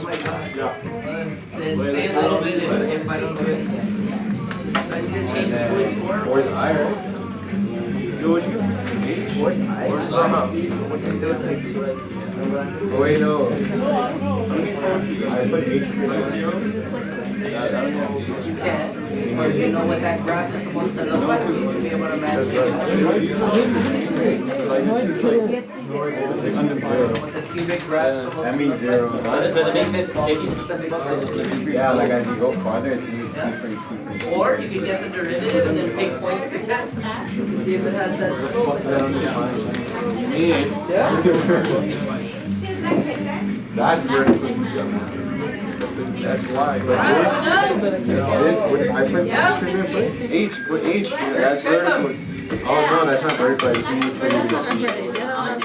my God. Yeah. Then stay a little bit if I don't do it. So I need to change who it's for. Four's I, right? Yo, what you get? Four's I? Four's Oh wait, no. I put H for You can. Or you know what that graph is supposed to look like, you should be able to match it. It's undefined. What the cubic graph is supposed That to means look zero. like. Does it make sense if you split this above? Yeah, like as you go farther, it's different. Or you can get the derivative and then pick points to test to see if it has that slope. That's where it was. That's why. I put Yeah. H, put H. That's where it was. Oh no, that's not vertical. It's just For this one, I'm pretty. The other one's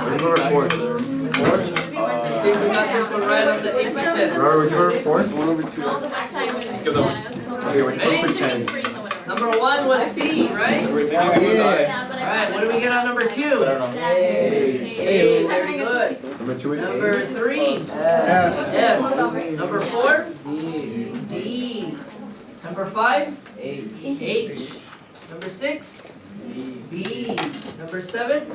Which one are fourth? See if we got this one right on the 8 by test. Remember which one are fourth? 1 over 2. Let's go though. Okay, which one for 10? Number 1 was C, right? Alright, what do we get on number 2? I don't know. Hey, very good. Number 2 is Number A. 3, F. F. Number 4, D. Number 5, H. Number 6, B. Number 7,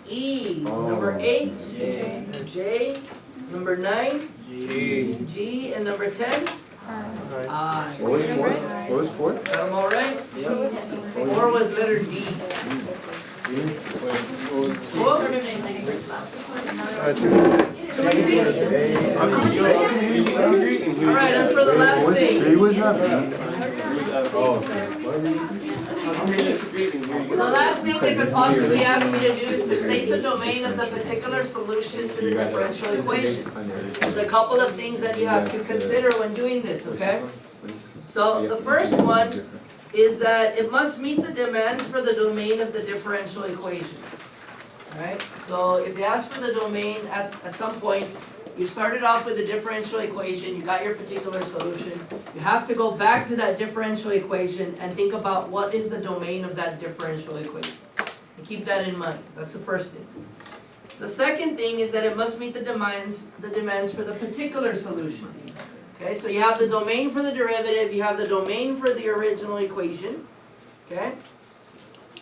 E. Number 8, J. Number 9, G. And number 10, I. What was 4? What was 4? Got them all right? 4 was letter D. Cool? Alright, and for the last thing. 3 was not B. The last thing they could possibly ask me to do is to state the domain of the particular solution to the differential equation. There's a couple of things that you have to consider when doing this, okay? So the first one is that it must meet the demands for the domain of the differential equation. Alright, so if they ask for the domain at some point, you started off with a differential equation, you got your particular solution. You have to go back to that differential equation and think about what is the domain of that differential equation. And keep that in mind. That's the first thing. The second thing is that it must meet the demands for the particular solution. Okay, so you have the domain for the derivative, you have the domain for the original equation. Okay?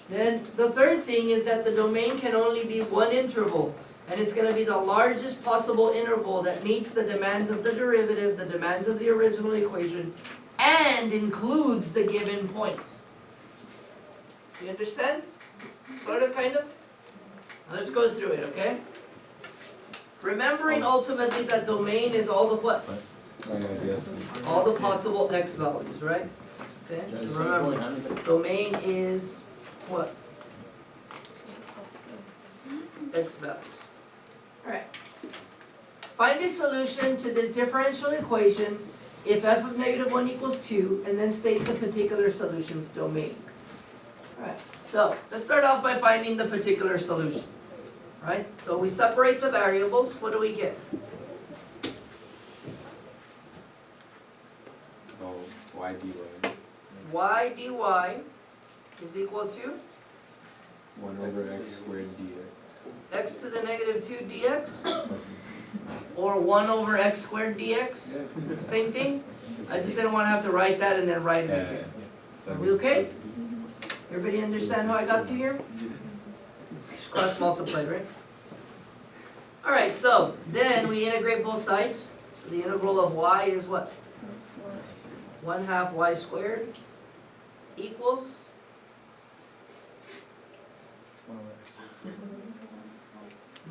Then the third thing is that the domain can only be one interval. And it's going to be the largest possible interval that meets the demands of the derivative, the demands of the original equation, and includes the given point. You understand? Sort of, kind of? Let's go through it, okay? Remembering ultimately that domain is all the what? All the possible x values, right? Okay, so remember, domain is what? X values. Alright. Find a solution to this differential equation if f of negative 1 equals 2, and then state the particular solution's domain. Alright, so let's start off by finding the particular solution. Right? So we separate the variables. What do we get? Oh, y dy. Y dy is equal to 1 over x squared dx. x to the negative 2 dx, or 1 over x squared dx. Same thing? I just didn't want to have to write that and then write it again. Are we okay? Everybody understand how I got to here? Just cross multiplied, right? Alright, so then we integrate both sides. So the integral of y is what? 1/2 y squared equals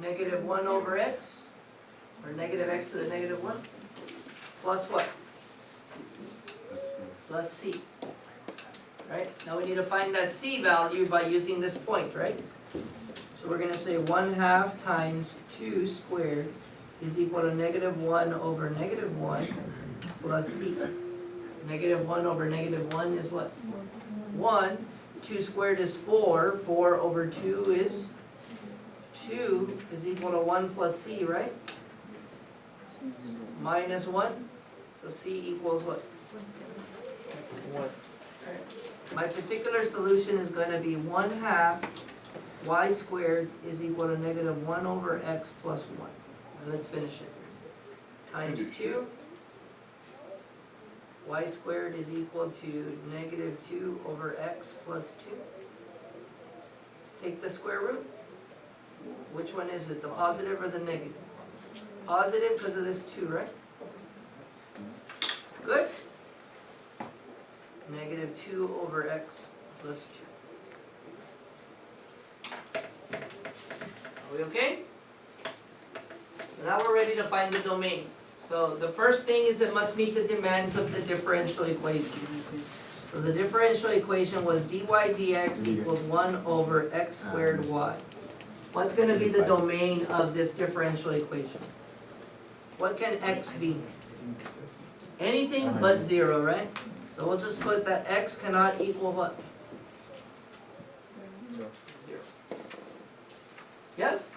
negative 1 over x, or negative x to the negative 1, plus what? Plus c. Right? Now we need to find that c value by using this point, right? So we're going to say 1/2 times 2 squared is equal to negative 1 over negative 1 plus c. Negative 1 over negative 1 is what? 1. 2 squared is 4. 4 over 2 is 2 is equal to 1 plus c, right? Minus 1. So c equals what? 1. My particular solution is going to be 1/2 y squared is equal to negative 1 over x plus 1. And let's finish it. times 2. Y squared is equal to negative 2 over x plus 2. Take the square root. Which one is it, the positive or the negative? Positive because of this 2, right? Good. Negative 2 over x plus 2. Are we okay? Now we're ready to find the domain. So the first thing is it must meet the demands of the differential equation. So the differential equation was dy dx equals 1 over x squared y. What's going to be the domain of this differential equation? What can x be? Anything but 0, right? So we'll just put that x cannot equal what? 0. Yes?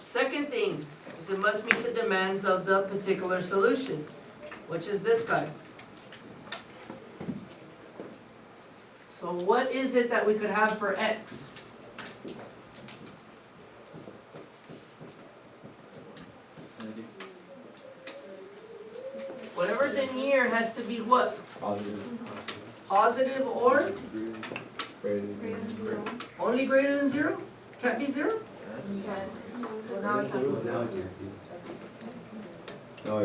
Second thing is it must meet the demands of the particular solution, which is this guy. So what is it that we could have for x? Whatever's in here has to be what? Positive or? Only greater than 0? Can't be 0?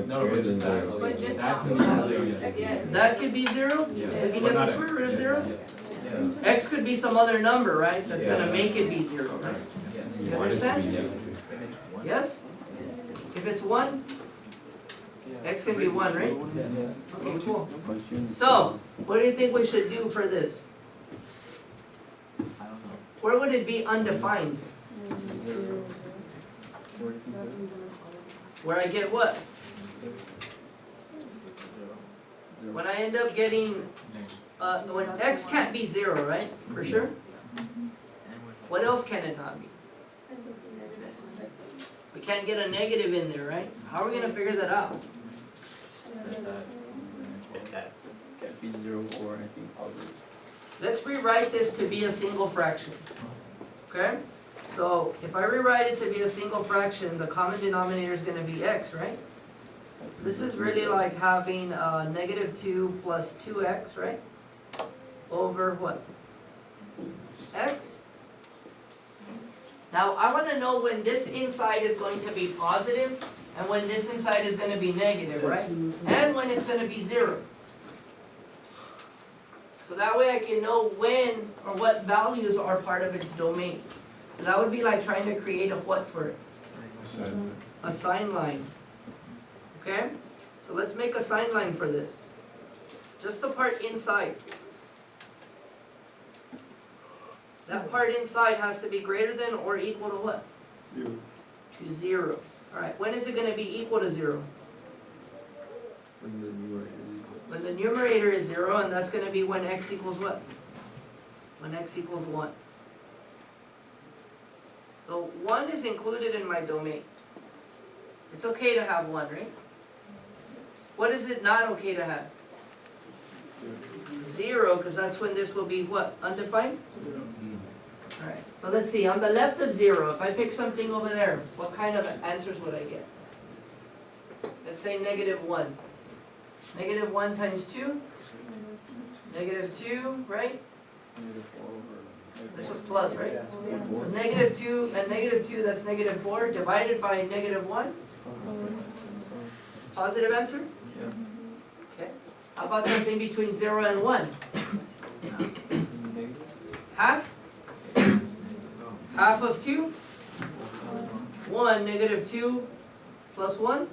No, but just that. But just That that can one. be 0, yes. Yes. That could be 0? Yeah. We can get the square root of 0? X could be some other number, right? That's gonna make it be 0, right? You understand? Yes? If it's 1, x can be 1, right? Okay, cool. So, what do you think we should do for this? Where would it be undefined? Where I get what? When I end up getting, when x can't be 0, right? For sure? What else can it not be? We can't get a negative in there, right? How are we gonna figure that out? Can't be 0 or anything positive. Let's rewrite this to be a single fraction. Okay? So if I rewrite it to be a single fraction, the common denominator is gonna be x, right? So this is really like having negative 2 plus 2x, right? Over what? X. Now I wanna know when this inside is going to be positive and when this inside is gonna be negative, right? And when it's gonna be 0. So that way I can know when or what values are part of its domain. So that would be like trying to create a what for it? A sign line. Okay? So let's make a sign line for this. Just the part inside. That part inside has to be greater than or equal to what? 0. To 0. Alright, when is it going to be equal to 0? When the numerator is 0, and that's going to be when x equals what? When x equals 1. So 1 is included in my domain. It's okay to have 1, right? What is it not okay to have? 0, because that's when this will be what? Undefined? Alright, so let's see, on the left of 0, if I pick something over there, what kind of answers would I get? Let's say negative 1. Negative 1 times 2? Negative 2, right? This was plus, right? So negative 2 and negative 2, that's negative 4, divided by negative 1? Positive answer? Okay. How about something between 0 and 1? Half? Half of 2? 1, negative 2 plus 1?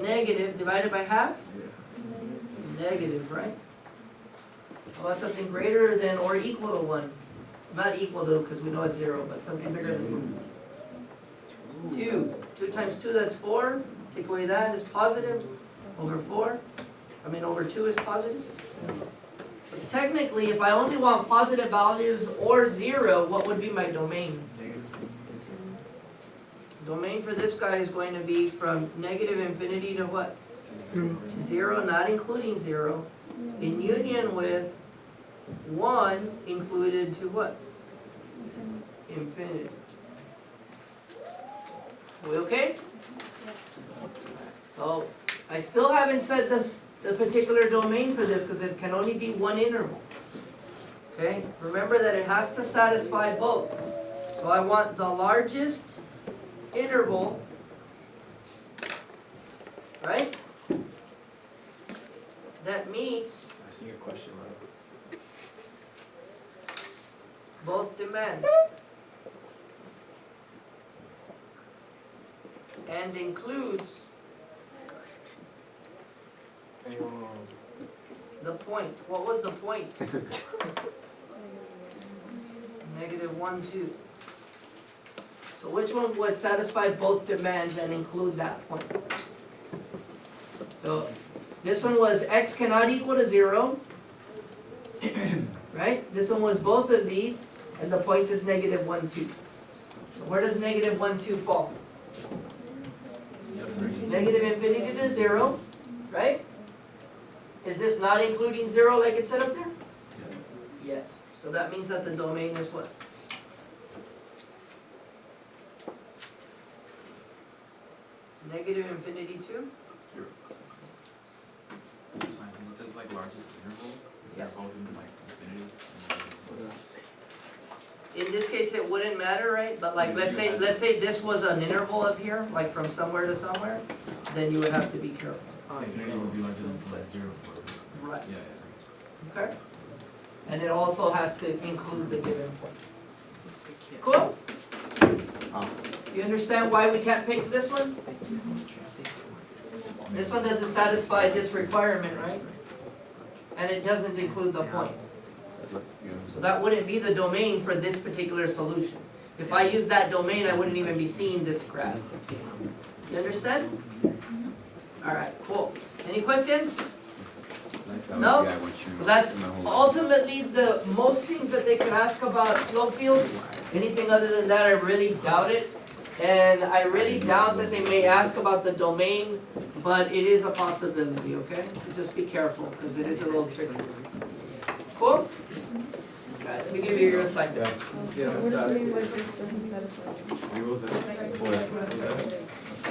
Negative divided by half? Negative, right? How about something greater than or equal to 1? Not equal to, because we know it's 0, but something bigger than 2. 2 times 2, that's 4. Take away that is positive. Over 4. Over 2 is positive. So technically, if I only want positive values or 0, what would be my domain? Domain for this guy is going to be from negative infinity to what? 0, not including 0, in union with 1 included to what? Infinity. We okay? So, I still haven't said the particular domain for this, because it can only be one interval. Okay, remember that it has to satisfy both. So I want the largest interval, right? That meets I see your question, right? both demands. And includes the point. What was the point? -1, 2. So which one would satisfy both demands and include that point? So this one was x cannot equal to 0. Right? This one was both of these, and the point is -1, 2. So where does -1, 2 fall? Negative infinity to 0, right? Is this not including 0 like it said up there? Yes. So that means that the domain is what? Negative infinity to? This is like largest interval, Yeah. they're both in like infinity. In this case, it wouldn't matter, right? But like, let's say this was an interval up here, like from somewhere to somewhere, then you would have to be careful. So infinity would be larger than like 0 for, Right, yeah. okay? And it also has to include the given point. Cool? You understand why we can't pick this one? This one doesn't satisfy this requirement, right? And it doesn't include the point. So that wouldn't be the domain for this particular solution. If I use that domain, I wouldn't even be seeing this graph. You understand? Alright, cool. Any questions? No? So that's ultimately the most things that they could ask about slope fields. Anything other than that, I really doubt it. And I really doubt that they may ask about the domain, but it is a possibility, okay? So just be careful, because it is a little tricky. Cool? Alright, let me give you your assignment. What does it mean by this doesn't satisfy?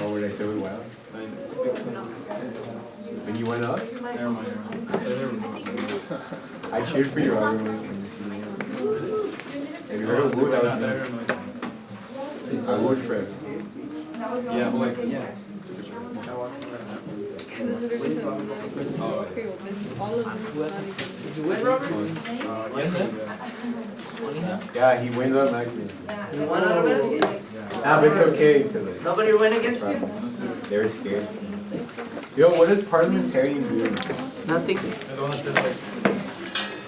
Oh, what did I say? Wow. When you went up, Never mind. I cheered for you. Have you heard of Wood? I would Fred. Yeah, but like, yeah. Because it literally says okay, well, this, all of this is not even. Did you win, Robert? Yes, sir. Yeah, he wins automatically. You won out of it? Nah, but it's okay. 'Cause like, Nobody win against you? they're scared. Yo, what does parliamentarian do? Nothing. The one that says like,